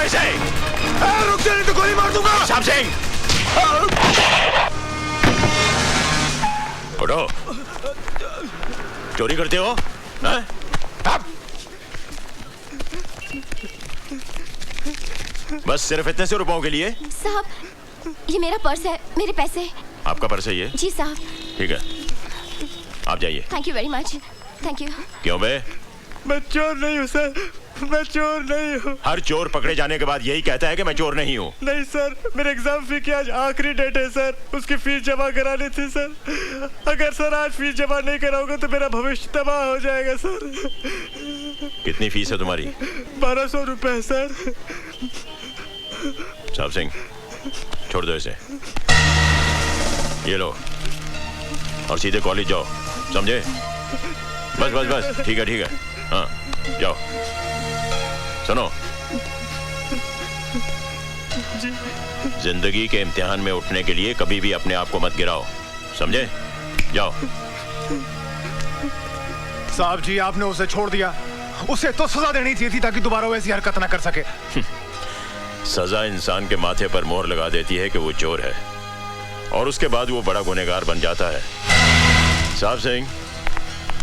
इसे। रुक जा नहीं तो गोली मार दूंगा। साहब सिंह, उठो। चोरी करते हो? हाँ? बस सिर्फ इतने से रुपयों के लिए? साहब, ये मेरा पर्स है, मेरे पैसे। आपका पर्स है ये? जी साहब। ठीक है, आप जाइए। Thank you very much. Thank you. क्यों बे? मैं चोर नहीं हूँ सर, मैं चोर नहीं हूँ। हर चोर पकड़े जाने के बाद यही कहता है कि मैं चोर नहीं हूँ। नहीं सर, मेरे एग्जाम फी की आज आखिरी डेट है सर, उसकी फीस जमा करानी थी सर। अगर सर आज फीस जमा नहीं कराओगे तो मेरा भविष्य तबाह हो जाएगा सर। कितनी फीस है तुम्हारी? 1200 रुपए सर। साहब सिंह, छोड़ दो इसे। ये लो और सीधे कॉलेज जाओ, समझे? बस बस बस, ठीक है ठीक है। हाँ जाओ। सुनो, जिंदगी के इम्तिहान में उठने के लिए कभी भी अपने आप को मत गिराओ, समझे? जाओ। साहब जी, आपने उसे छोड़ दिया। उसे तो सजा देनी चाहिए थी ताकि दोबारा वैसी हरकत ना कर सके। सजा इंसान के माथे पर मोहर लगा देती है कि वो चोर है, और उसके बाद वो बड़ा गुनहगार बन जाता है। साहब सिंह,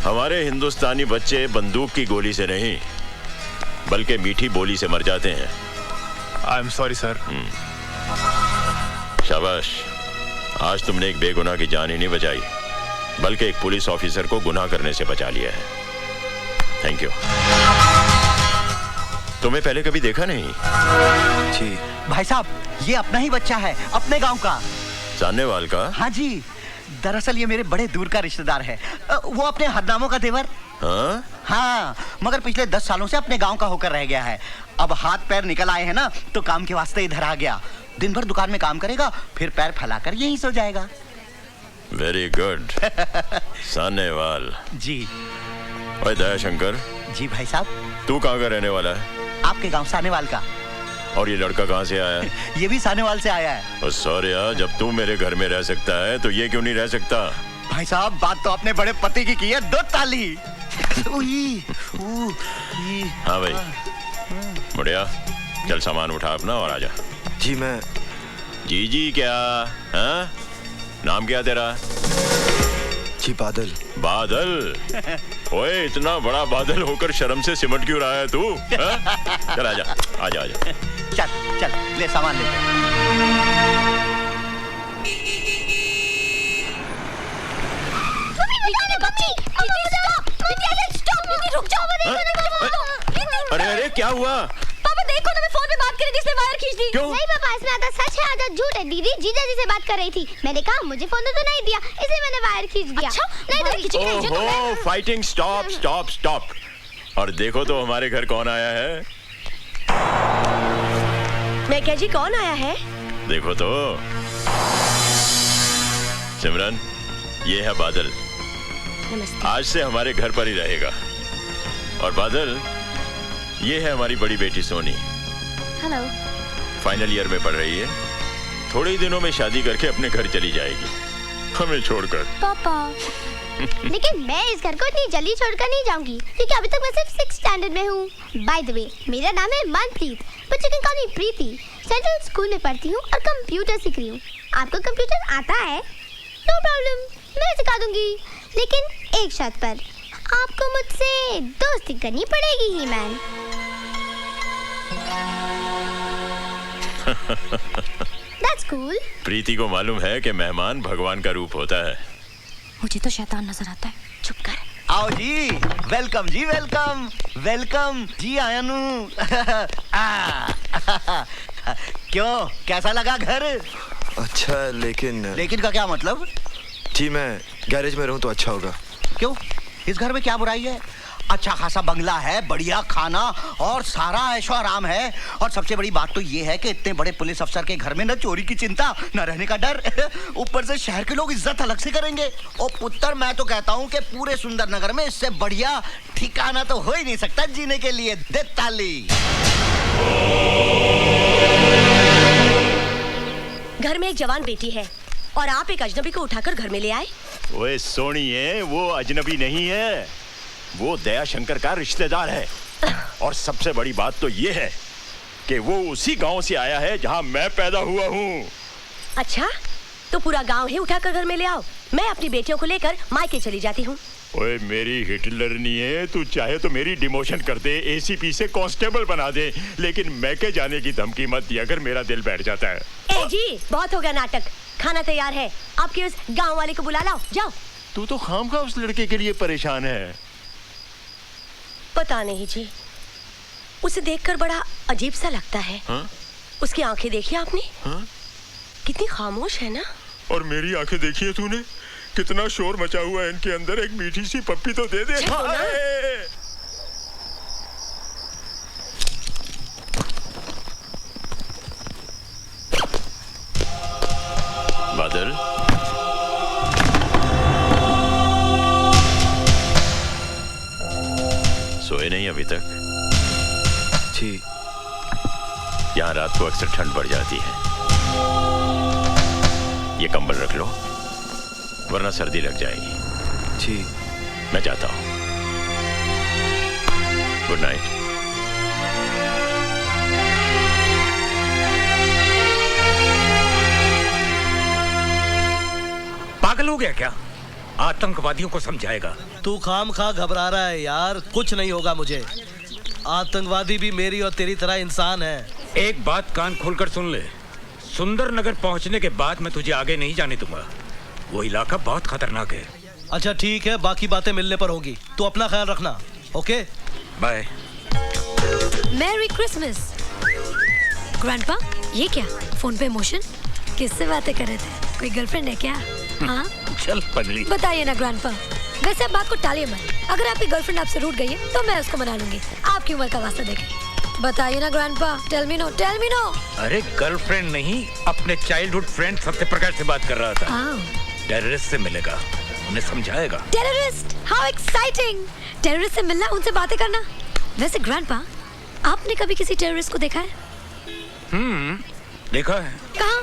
हमारे हिंदुस्तानी बच्चे बंदूक की गोली से नहीं बल्कि मीठी बोली से मर जाते हैं। I am sorry sir. शाबाश, आज तुमने एक बेगुनाह की जान ही नहीं बचाई बल्कि एक पुलिस ऑफिसर को गुनाह करने से बचा लिया है। Thank you. तुम्हें पहले कभी देखा नहीं? जी भाई साहब, ये अपना ही बच्चा है, अपने गांव का। सानेवाल का? हाँ जी, दरअसल ये मेरे बड़े दूर का रिश्तेदार है। वो अपने हरनामों का देवर। हाँ? हाँ, मगर पिछले 10 सालों से अपने गांव का होकर रह गया है। अब हाथ पैर निकल आए हैं ना, तो काम के वास्ते इधर आ गया। दिन भर दुकान में काम करेगा, फिर पैर फैलाकर यहीं सो जाएगा। Very good. सानेवाल जी। ओए दयाशंकर। जी भाई साहब। तू कहाँ का रहने वाला है? आपके गांव सानेवाल का। और ये लड़का कहाँ से आया है? ये भी सानेवाल से आया है। सॉरी यार, जब तू मेरे घर में रह सकता है तो ये क्यों नहीं रह सकता? भाई साहब, बात तो अपने बड़े पति की है, 2 ताली। हाँ भाई, मुड़िया चल सामान उठा अपना और आजा। जी मैं। जी क्या? हाँ? नाम क्या तेरा? जी बादल। बादल? ओए, इतना बड़ा बादल होकर शर्म से सिमट क्यों रहा है तू? हाँ? चल आजा आजा आजा। चल चल, ले सामान ले। अरे अरे क्या हुआ? पापा देखो ना, मैं फोन पे बात कर रही थी, इसने वायर खींच दी। क्यों? नहीं पापा, इसमें आधा सच है आधा झूठ है। दीदी जीजा जी से बात कर रही थी, मैंने कहा मुझे फोन तो नहीं दिया, इसलिए मैंने वायर खींच दिया। अच्छा? नहीं तो ओहो, फाइटिंग स्टॉप स्टॉप स्टॉप। और देखो तो हमारे घर कौन आया है। मैं क्या जी, कौन आया है? देखो तो। सिमरन, ये है बादल। नमस्ते। आज से हमारे घर पर ही रहेगा। और बादल, ये है हमारी बड़ी बेटी सोनी। हेलो। फाइनल ईयर में पढ़ रही है। थोड़े ही दिनों में शादी करके अपने घर चली जाएगी, हमें छोड़कर। पापा लेकिन मैं इस घर को इतनी जल्दी छोड़कर नहीं जाऊंगी, क्योंकि अभी तक मैं सिर्फ 6th स्टैंडर्ड में हूँ। बाय द वे, मेरा नाम है Manpreet, but you can call me Preeti. Central school में पढ़ती हूँ और कंप्यूटर सीख रही हूँ। आपको कंप्यूटर आता है? नो प्रॉब्लम, मैं सिखा दूंगी, लेकिन एक शर्त पर। आपको मुझसे दोस्ती करनी पड़ेगी ही मैन। That's cool. प्रीति को मालूम है कि मेहमान भगवान का रूप होता है। मुझे तो शैतान नजर आता है। चुप कर। आओ जी, वेलकम जी, वेलकम वेलकम जी आयानू। क्यों, कैसा लगा घर? अच्छा लेकिन। लेकिन का क्या मतलब? जी मैं गैरेज में रहूं तो अच्छा होगा। क्यों, इस घर में क्या बुराई है? अच्छा खासा बंगला है, बढ़िया खाना और सारा ऐशो आराम है। और सबसे बड़ी बात तो ये है कि इतने बड़े पुलिस अफसर के घर में न चोरी की चिंता, न रहने का डर। ऊपर से शहर के लोग इज्जत अलग से करेंगे। ओ पुत्र, मैं तो कहता हूँ कि पूरे सुंदर नगर में इससे बढ़िया ठिकाना तो हो ही नहीं सकता जीने के लिए। दे ताली। घर में एक जवान बेटी है और आप एक अजनबी को उठाकर घर में ले आए। ओए सोनिए, वो अजनबी नहीं है, वो दयाशंकर का रिश्तेदार है। और सबसे बड़ी बात तो ये है कि वो उसी गांव से आया है जहां मैं पैदा हुआ हूँ। अच्छा, तो पूरा गांव ही उठाकर घर में ले आओ। मैं अपनी बेटियों को लेकर मायके चली जाती हूँ। ओए मेरी हिटलर नहीं है, तू चाहे तो मेरी डिमोशन कर दे, एसीपी से कांस्टेबल बना दे, लेकिन मैके जाने की धमकी मत दिया कर, मेरा दिल बैठ जाता है। ए जी, बहुत हो गया नाटक। खाना तैयार है, आपके उस गांव वाले को बुला लाओ, जाओ। तू तो खामखा उस लड़के के लिए परेशान है। पता नहीं जी, उसे देखकर बड़ा अजीब सा लगता है। हा? उसकी आंखें देखी आपने? हा? कितनी खामोश है ना। और मेरी आंखें देखी है तूने? कितना शोर मचा हुआ है इनके अंदर, एक मीठी सी पप्पी तो दे दे। बादल, सोए नहीं अभी तक? जी। यहाँ रात को अक्सर ठंड बढ़ जाती है, ये कंबल रख लो वरना सर्दी लग जाएगी। जी। मैं जाता हूँ। Good night. पागल हो गया क्या? आतंकवादियों को समझाएगा। तू खामखा घबरा रहा है यार, कुछ नहीं होगा मुझे। आतंकवादी भी मेरी और तेरी तरह इंसान है। एक बात कान खोलकर सुन ले, सुंदर नगर पहुंचने के बाद मैं तुझे आगे नहीं जाने दूंगा। वो इलाका बहुत खतरनाक है। अच्छा ठीक है, बाकी बातें मिलने पर होगी। तू अपना ख्याल रखना। Okay bye. Merry Christmas. Grandpa, ये क्या फोन पे इमोशन? किससे बातें कर रहे थे? कोई गर्लफ्रेंड है क्या? हाँ चल पगली, बताइए ना ग्रैंडपा। वैसे आप बात को टालिए मत। अगर आपकी गर्लफ्रेंड आपसे रूठ गई है तो मैं उसको मना लूंगी, आपकी उम्र का वास्ता देके। बताइए ना grandpa, tell me no, tell me no. अरे गर्लफ्रेंड नहीं, अपने चाइल्डहुड फ्रेंड सत्यप्रकाश से बात कर रहा था। टेररिस्ट से मिलेगा, उन्हें समझाएगा। Terrorist, how exciting. टेररिस्ट से मिलना, उनसे बातें करना। वैसे ग्रैंडपा, आपने कभी किसी टेररिस्ट को देखा है? देखा है। कहाँ?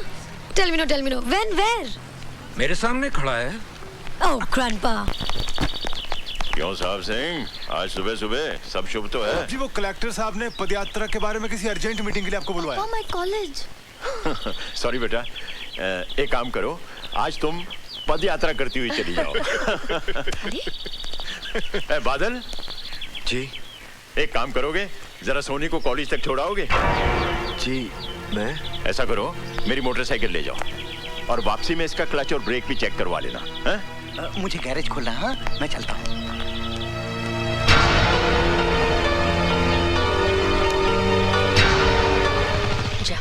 Tell me no, tell me no. When, where? मेरे सामने खड़ा है। Oh grandpa. क्यों साहब सिंह, आज सुबह सुबह सब शुभ तो है? जी वो कलेक्टर साहब ने पदयात्रा के बारे में किसी अर्जेंट मीटिंग के लिए आपको बुलवाया। My college. सॉरी बेटा, एक काम करो, आज तुम पद यात्रा करती हुई चली जाओ। बादल जी। एक काम करोगे, जरा सोनी को कॉलेज तक छोड़ाओगे? जी। मैं ऐसा करो, मेरी मोटरसाइकिल ले जाओ और वापसी में इसका क्लच और ब्रेक भी चेक करवा लेना। मुझे गैरेज खोलना है, मैं चलता हूँ। जा।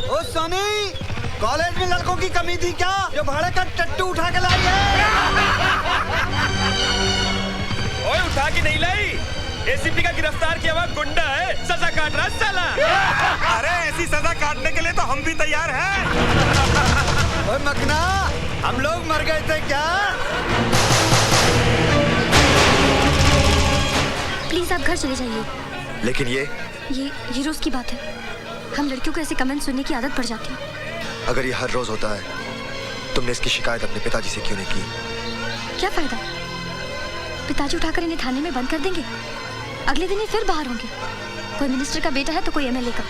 ओ सोनी, कॉलेज में लड़कों की कमी थी क्या जो भाड़े का टट्टू उठा के लाई है? ओए उठा के नहीं लाई, एसीपी का गिरफ्तार किया हुआ गुंडा है, सजा काट रहा साला। अरे ऐसी सजा काटने के लिए तो हम भी तैयार हैं। ओए मकना, हम लोग मर गए थे क्या? प्लीज आप घर चले जाइए। लेकिन ये रोज की बात है। हम लड़कियों को ऐसे कमेंट सुनने की आदत पड़ जाती है। अगर ये हर रोज होता है, तुमने इसकी शिकायत अपने पिताजी से क्यों नहीं की? क्या फायदा? पिताजी उठाकर इन्हें थाने में बंद कर देंगे, अगले दिन ही फिर बाहर होंगे। कोई मिनिस्टर का बेटा है तो कोई एमएलए का।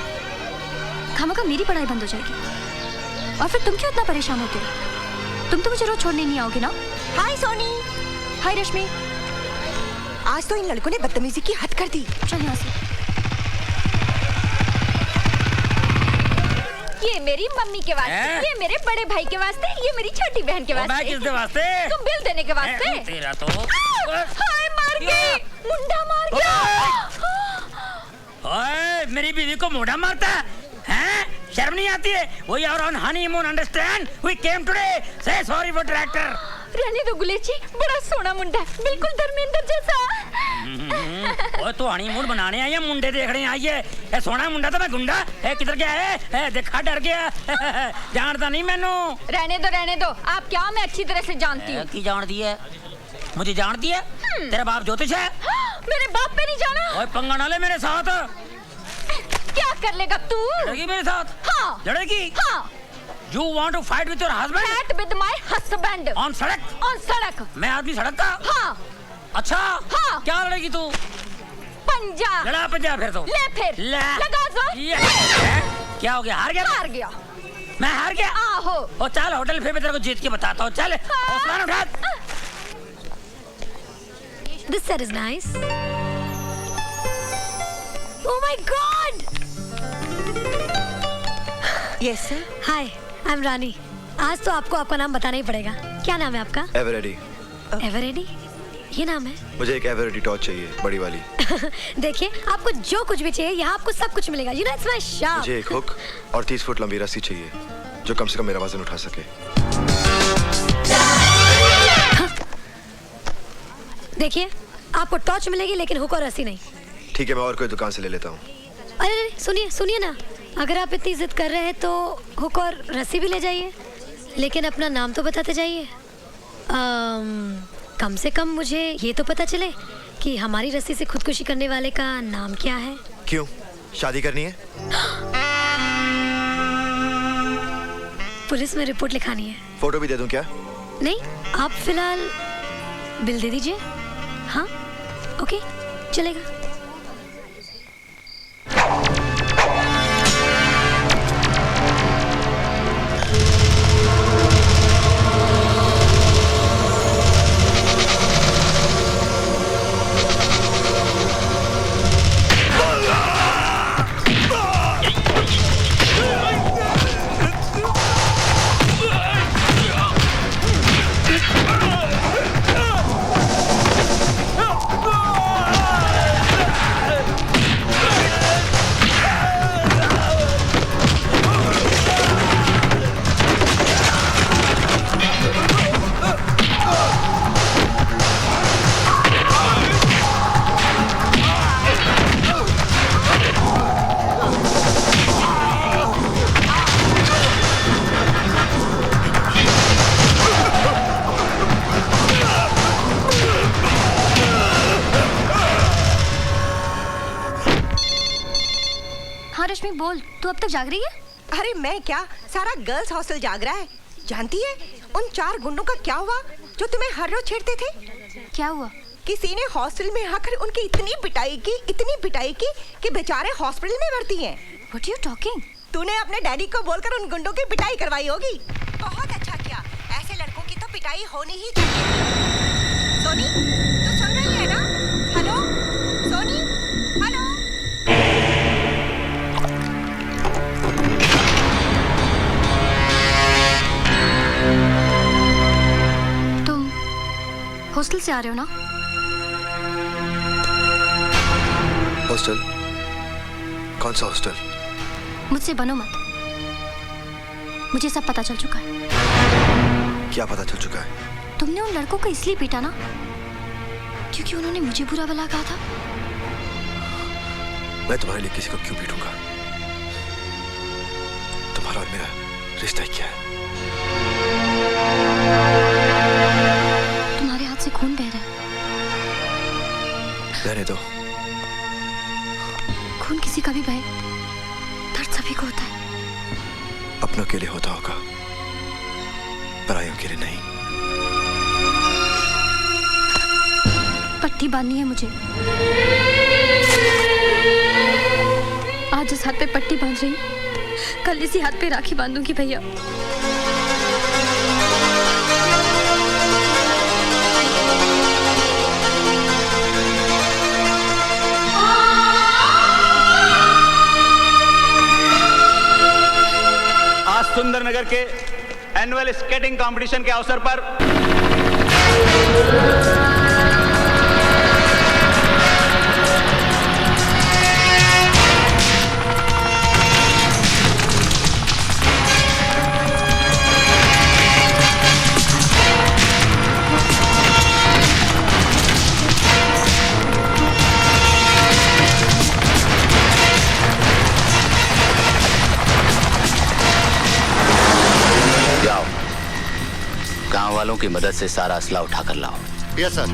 खामखा मेरी पढ़ाई बंद हो जाएगी। और फिर तुम क्यों इतना परेशान होते हो? तुम तो मुझे रोज छोड़ने नहीं आओगे ना? हाय सोनी। हाय रश्मि। आज तो इन लड़कों ने बदतमीजी की हद कर दी। चल यहाँ से। ये मेरी मम्मी के वास्ते, ये मेरे बड़े भाई के वास्ते, ये मेरी छोटी बहन के वास्ते। मैं किसके वास्ते? तुम बिल देने के वास्ते। तेरा तो हाय, मार गई, मुंडा मार गया। ओए, मेरी बीवी को मुंडा मारता है? शर्म नहीं आती है? We are on honeymoon, understand? We came today. Say sorry for tractor. रहने दो गुलेची, बड़ा सोना मुंडा, बिल्कुल धर्मेंद्र जैसा। ओए तो हनीमून बनाने आई है, मुंडे देखने आई है? ए सोना मुंडा तो मैं गुंडा है, किधर गया है? देखा डर गया। जानता नहीं मैनू। रहने दो, आप क्या? मैं अच्छी तरह से जानती हूँ। की जानती है? मुझे जानती है? तेरा बाप ज्योतिष है? मेरे बाप पे नहीं जाना। ओए पंगा ना ले मेरे साथ। क्या कर लेगा तू? लड़ेगी मेरे साथ? हाँ। लड़ेगी? हाँ। You want to fight with your husband? Fight with my husband. On सड़क? On सड़क। मैं आदमी सड़क का? हाँ। अच्छा? हाँ। क्या लड़ेगी तू? पंजा। लड़ा पंजा फिर तो। ले फिर। लगा जोर। क्या हो गया? हार गया? हार गया। मैं हार गया? आहो। ओ चल होटल फिर मैं तेरे को जीत के बताता हूँ। चल हौसला उठा। This set is nice. Oh my God! Yes sir. Hi, I'm रानी. आज तो आपको आपका नाम बताना ही पड़ेगा. क्या नाम है आपका? एवरेडी. एवरेडी? ये नाम है? मुझे एक एवरेडी टॉर्च चाहिए, बड़ी वाली. देखिए, आपको जो कुछ भी चाहिए, यहाँ आपको सब कुछ मिलेगा. You know it's my shop. मुझे एक हुक और 30 फुट लंबी रस्सी चाहिए, जो कम से कम मेरा वजन उठा सके. देखिए, आपको टॉर्च मिलेगी लेकिन हुक और रस्सी नहीं. ठीक है, मैं और कोई दुकान से ले लेता हूँ. अरे सुनिए सुनिए ना, अगर आप इतनी जिद कर रहे हैं तो हुक और रस्सी भी ले जाइए, लेकिन अपना नाम तो बताते जाइए. कम से कम मुझे ये तो पता चले कि हमारी रस्सी से खुदकुशी करने वाले का नाम क्या है. क्यों? शादी करनी है? पुलिस में रिपोर्ट लिखानी है. फोटो भी दे दूं क्या? नहीं, आप फिलहाल बिल दे दीजिए. हाँ, ओके, चलेगा. बोल, तू अब तक जाग रही है? अरे मैं क्या, सारा गर्ल्स हॉस्टल जाग रहा है. जानती है उन 4 गुंडों का क्या हुआ जो तुम्हें हर रोज छेड़ते थे? क्या हुआ? किसी ने हॉस्टल में आकर उनकी इतनी पिटाई की कि बेचारे हॉस्पिटल में भर्ती हैं. What are you talking? तूने अपने डैडी को बोलकर उन गुंडों की पिटाई करवाई होगी. बहुत अच्छा किया, ऐसे लड़कों की तो पिटाई होनी ही चाहिए. सोनी, तू सुन रही है ना? Hello Soni, hello. हॉस्टल से आ रहे हो ना? हॉस्टल? कौन सा हॉस्टल? मुझसे बनो मत. मुझे सब पता चल चुका है. क्या पता चल चुका है? तुमने उन लड़कों को इसलिए पीटा ना क्योंकि उन्होंने मुझे बुरा भला कहा था. मैं तुम्हारे लिए किसी को क्यों पीटूंगा? तुम्हारा और मेरा रिश्ता क्या है? से खून बह रहा है. रहने दो. खून किसी का भी बहे, दर्द सभी को होता है. अपनों के लिए होता होगा, परायों के लिए नहीं. पट्टी बांधनी है मुझे. आज इस हाथ पे पट्टी बांध रही हूँ, कल इसी हाथ पे राखी बांधूंगी भैया. सुंदरनगर के एनुअल स्केटिंग कंपटीशन के अवसर पर गांव वालों की मदद से सारा असला उठा कर लाओ. Yes sir.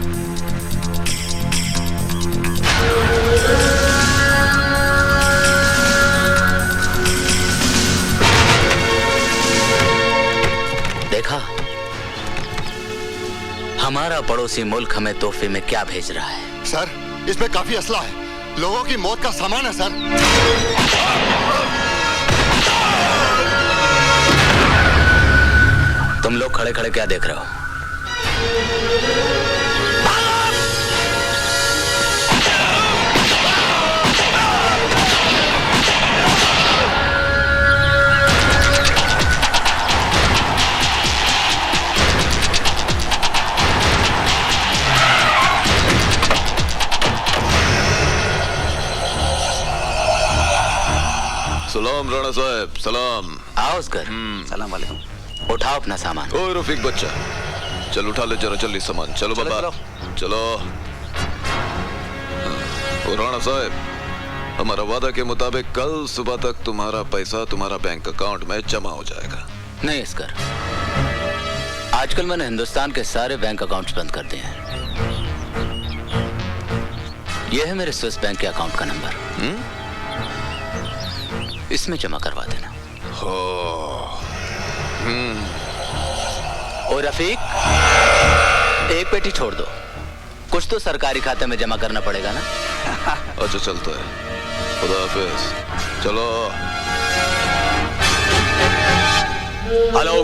पड़ोसी मुल्क हमें तोहफे में क्या भेज रहा है? सर, इसमें काफी असला है, लोगों की मौत का सामान है सर। तुम लोग खड़े खड़े क्या देख रहे हो? सलाम राणा साहब, सलाम। आओ उसकर। सलाम वालेकुम। उठाओ अपना सामान। ओए रफीक बच्चा, चल उठा ले जरा जल्दी सामान। चलो बाबा, चलो। और राणा साहब, हमारा वादा के मुताबिक कल सुबह तक तुम्हारा पैसा तुम्हारा बैंक अकाउंट में जमा हो जाएगा। नहीं इसकर, आजकल मैंने हिंदुस्तान के सारे बैंक अकाउंट्स बंद कर दिए हैं। यह है मेरे स्विस बैंक के अकाउंट का नंबर। इसमें जमा करवा देना। और रफीक, एक पेटी छोड़ दो, कुछ तो सरकारी खाते में जमा करना पड़ेगा ना। अच्छा चलता है, खुदा हाफिज। चलो। Hello,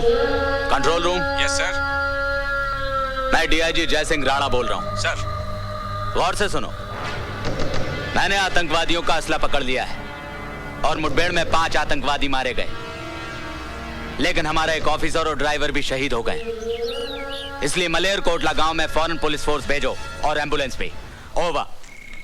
control room. Yes sir. मैं डीआईजी जयसिंह राणा बोल रहा हूँ। सर। गौर से सुनो, मैंने आतंकवादियों का असला पकड़ लिया है और मुठभेड़ में 5 आतंकवादी मारे गए, लेकिन हमारा एक ऑफिसर और ड्राइवर भी शहीद हो गए। इसलिए मलेरकोटला गांव में फौरन पुलिस फोर्स भेजो और एम्बुलेंस भी। ओवर।